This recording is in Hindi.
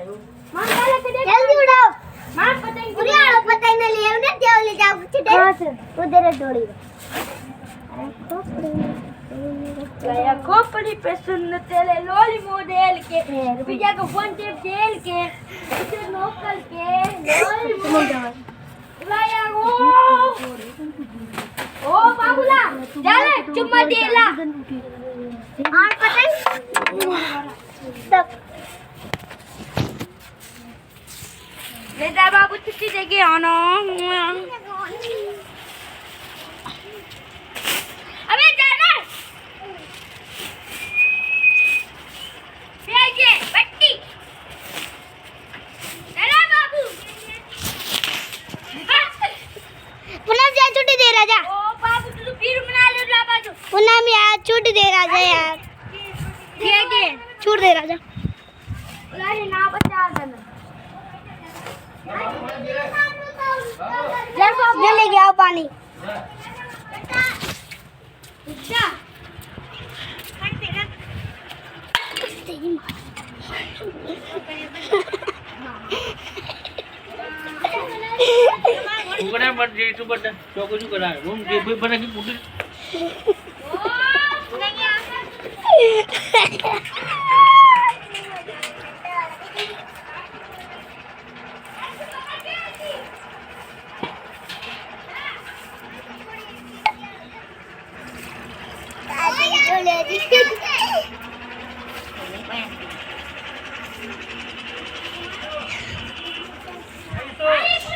मां पहले से देख जल्दी उड़ाओ मां पतंग उड़ाओ पतंग न ले उन्हें देव ले जाओ छुटे हां सर उधर डोली गया खोपड़ी पे सुन तेरे लोली मॉडल के पिजा को फोन टेप जेल के इसे नोकल के लोली मॉडल लाया ओ बाबूला चल चुम्मा देला और पतंग तब ले जा बाबू छुट्टी देके आना अबे जाना भेजे पट्टी चला बाबू पुनः जा छुट्टी दे राजा ओ बाबू तू फिर मना ले ला बाजू पुनः मैं आज छुट्टी दे राजा यार ठीक है छूट दे राजा लाए ना बचा देना ले गया पानी Bukan apa dia itu pada cowok juga lah. Belum dia benar lagi putih. Ayo